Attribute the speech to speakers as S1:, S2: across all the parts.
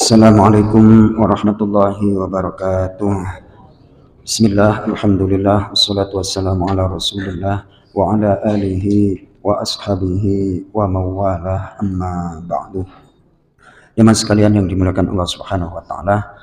S1: Assalamualaikum warahmatullahi wabarakatuh. Bismillah, alhamdulillah, wassalatu wassalamu ala rasulillah wa ala alihi wa ashabihi wa mawalah, amma ba'du. Jemaah sekalian yang dimuliakan Allah Subhanahu wa taala,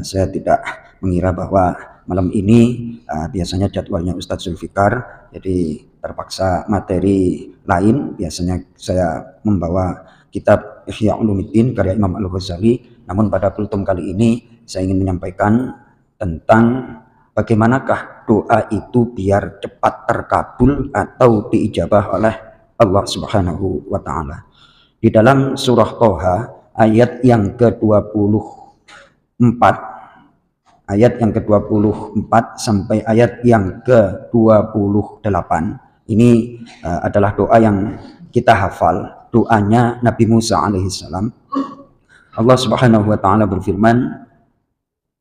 S1: saya tidak mengira bahwa malam ini biasanya jadwalnya Ustadz Zulfikar, jadi terpaksa materi lain. Biasanya saya membawa kitab Ihya Ulumuddin karya Imam Al-Ghazali, namun pada kultum kali ini saya ingin menyampaikan tentang bagaimanakah doa itu biar cepat terkabul atau diijabah oleh Allah Subhanahu wa taala. Di dalam surah Toha ayat yang ke-24, ayat yang ke-24 sampai ayat yang ke-28, ini adalah doa yang kita hafal, doanya Nabi Musa alaihissalam. Allah Subhanahu wa taala berfirman,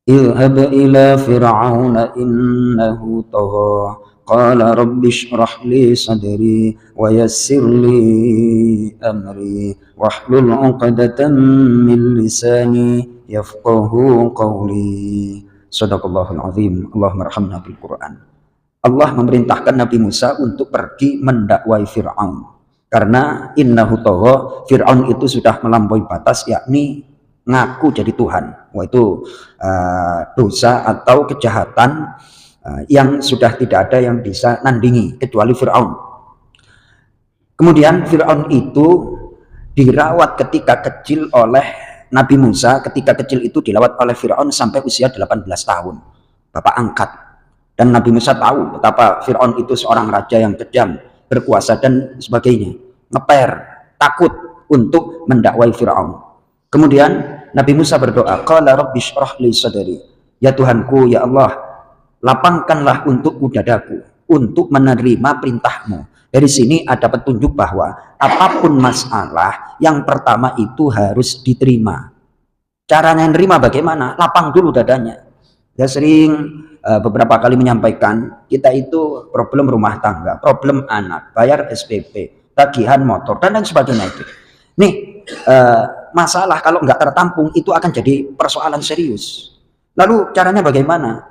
S1: "Idhhab ila fir'auna innahu tagha qala rabbi shrah li sadri wa yassir li amri wahlul 'uqdatam min lisani yafqahu qawli." Shadaqallahul azim. Allahumma arhamna bil Qur'an. Allah memerintahkan Nabi Musa untuk pergi mendakwai Fir'aun. Karena innahu tagha, Fir'aun itu sudah melampaui batas, yakni ngaku jadi Tuhan. Wah, itu dosa atau kejahatan yang sudah tidak ada yang bisa nandingi kecuali Fir'aun. Kemudian Fir'aun itu dirawat ketika kecil oleh Nabi Musa. Ketika kecil itu dirawat oleh Fir'aun sampai usia 18 tahun. Bapak angkat. Dan Nabi Musa tahu betapa Fir'aun itu seorang raja yang kejam, berkuasa dan sebagainya. Ngeper, takut untuk mendakwai Fir'aun. Kemudian Nabi Musa berdoa, qala rabbi shrah li sadri. Ya Tuhanku, ya Allah, lapangkanlah untukku dadaku untuk menerima perintahmu. Dari sini ada petunjuk bahwa apapun masalah, yang pertama itu harus diterima. Caranya nerima bagaimana? Lapang dulu dadanya. Saya sering beberapa kali menyampaikan, kita itu problem rumah tangga, problem anak, bayar SPP, tagihan motor, dan lain sebagainya itu. Nih, masalah kalau nggak tertampung itu akan jadi persoalan serius. Lalu caranya bagaimana?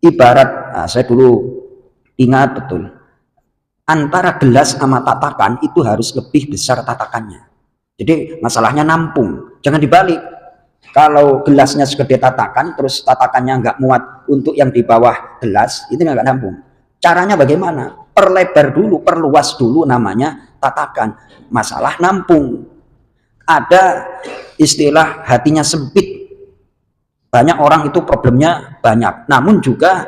S1: Ibarat, saya dulu ingat betul, antara gelas sama tatakan itu harus lebih besar tatakannya. Jadi masalahnya nampung, jangan dibalik. Kalau gelasnya segede tatakan, terus tatakannya nggak muat untuk yang di bawah gelas, itu nggak nampung. Caranya bagaimana? Perlebar dulu, perluas dulu, namanya tatakan. Masalah nampung. Ada istilah hatinya sempit. Banyak orang itu problemnya banyak, namun juga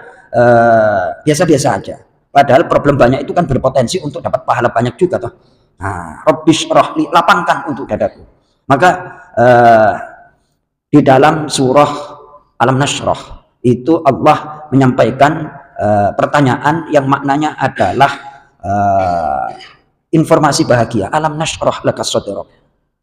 S1: biasa-biasa aja. Padahal problem banyak itu kan berpotensi untuk dapat pahala banyak juga toh. Nah, Rabbi shrah li, lapangkan untuk dadaku. Maka di dalam surah Alam Nashrah itu Allah menyampaikan pertanyaan yang maknanya adalah informasi bahagia. Alam nashrah laka sadrak.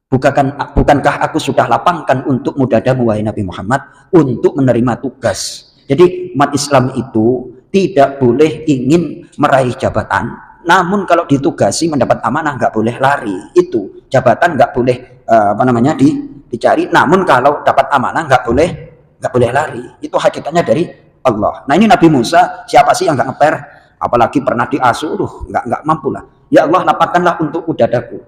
S1: Bukankah aku sudah lapangkan untukmu dadamu, wahai Nabi Muhammad, untuk menerima tugas. Jadi umat Islam itu tidak boleh ingin meraih jabatan, namun kalau ditugasi mendapat amanah nggak boleh lari. Itu jabatan nggak boleh dicari, namun kalau dapat amanah nggak boleh lari. Itu hakikatnya dari Allah. Nah, ini Nabi Musa, siapa sih yang nggak ngeper? Apalagi pernah diasuh, nggak mampu lah. Ya Allah, lapangkanlah untukku dadaku.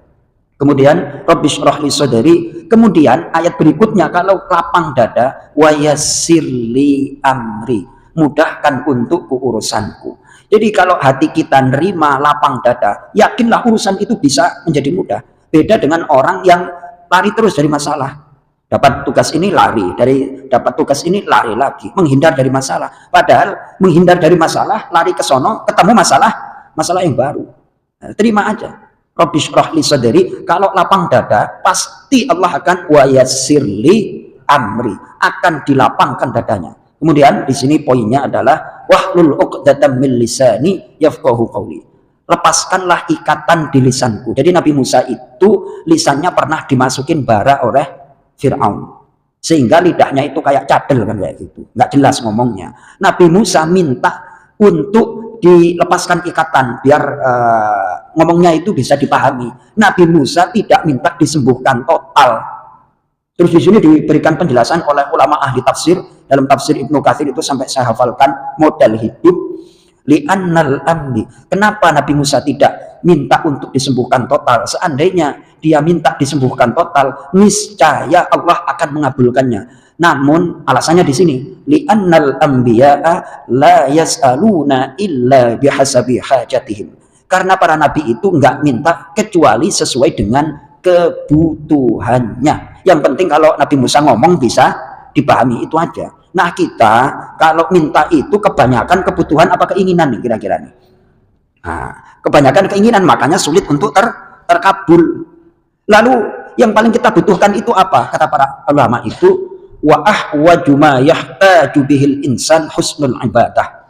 S1: Kemudian Rabbi shrah li sadri. Kemudian ayat berikutnya, kalau lapang dada, wa yassir li amri, mudahkan untukku urusanku. Jadi kalau hati kita nerima lapang dada, yakinlah urusan itu bisa menjadi mudah. Beda dengan orang yang lari terus dari masalah. Dapat tugas ini lari, dapat tugas ini lari lagi, menghindar dari masalah. Padahal menghindar dari masalah, lari ke sono, ketemu masalah yang baru. Nah, terima aja. Rabbi shrah li sadri, kalau lapang dada pasti Allah akan wa yassir li amri, akan dilapangkan dadanya. Kemudian di sini poinnya adalah wahlul 'uqdatam min lisani yafqahu qawli. Lepaskanlah ikatan di lisanku. Jadi Nabi Musa itu lisannya pernah dimasukin bara oleh Fir'aun, sehingga lidahnya itu kayak cadel kan, kayak gitu, nggak jelas ngomongnya. Nabi Musa minta untuk dilepaskan ikatan biar ngomongnya itu bisa dipahami. Nabi Musa tidak minta disembuhkan total, Terus di sini diberikan penjelasan oleh ulama ahli tafsir dalam tafsir Ibnu Katsir itu sampai saya hafalkan modal hidup li'annal ambi. Kenapa Nabi Musa tidak minta untuk disembuhkan total? Seandainya dia minta disembuhkan total, niscaya Allah akan mengabulkannya. Namun alasannya di sini, li'annal anbiya'a la yas'aluna illa bihasabi hajatihim. Karena para nabi itu enggak minta kecuali sesuai dengan kebutuhannya. Yang penting kalau Nabi Musa ngomong bisa dipahami, itu aja. Nah kita kalau minta itu kebanyakan kebutuhan apa keinginan nih kira-kira nih. Nah, kebanyakan keinginan, makanya sulit untuk terkabul. Lalu yang paling kita butuhkan itu apa? Kata para ulama itu, wa ahwaju ma yahtaju bihil insan husnul ibadah.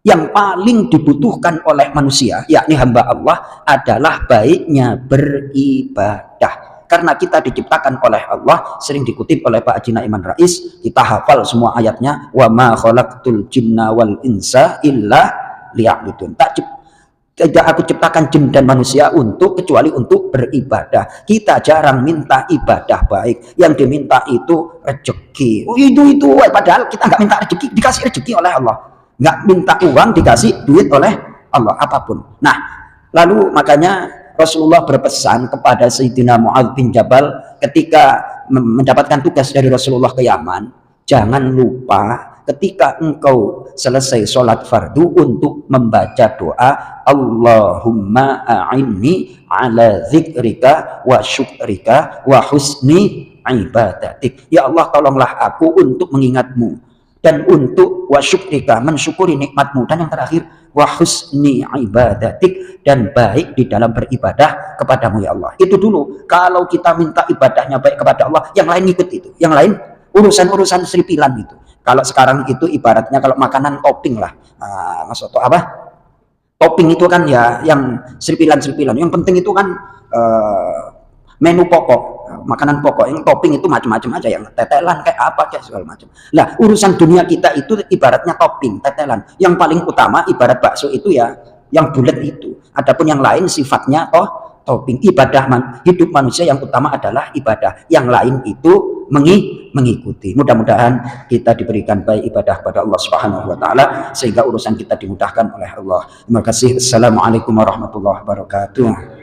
S1: Yang paling dibutuhkan oleh manusia, yakni hamba Allah, adalah baiknya beribadah. Karena kita diciptakan oleh Allah, sering dikutip oleh Pak Haji Naiman Rais, kita hafal semua ayatnya, wa ma khalaqtul jinna wal insa illa liya'budun. Tidak aku ciptakan jin dan manusia kecuali untuk beribadah. Kita jarang minta ibadah baik, yang diminta itu rezeki. Itu padahal kita nggak minta rezeki, dikasih rezeki oleh Allah. Nggak minta uang, dikasih duit oleh Allah, apapun. Nah, lalu makanya Rasulullah berpesan kepada Sayyidina Mu'adz bin Jabal ketika mendapatkan tugas dari Rasulullah ke Yaman, jangan lupa ketika engkau selesai sholat fardu untuk membaca doa Allahumma a'inni ala dzikrika wa syukrika wa husni ibadatik. Ya Allah, tolonglah aku untuk mengingatmu dan untuk wa syukrika, mensyukuri nikmatmu, dan yang terakhir wa husni ibadatik, dan baik di dalam beribadah kepadamu ya Allah. Itu dulu. Kalau kita minta ibadahnya baik kepada Allah, yang lain ikut itu. Yang lain urusan-urusan seripilan itu. Kalau sekarang itu ibaratnya kalau makanan topping lah. Maksud apa? Topping itu kan ya yang seripilan-seripilan. Yang penting itu kan menu pokok, makanan pokok. Yang topping itu macam-macam aja, yang tetelan kayak apa kayak segala macam. Lah, urusan dunia kita itu ibaratnya topping, tetelan. Yang paling utama ibarat bakso itu ya yang bulat itu. Adapun yang lain sifatnya topping. Ibadah hidup manusia yang utama adalah ibadah. Yang lain itu mengikuti. Mudah-mudahan kita diberikan baik ibadah kepada Allah Subhanahu wa taala sehingga urusan kita dimudahkan oleh Allah. Terima kasih. Assalamualaikum warahmatullahi wabarakatuh.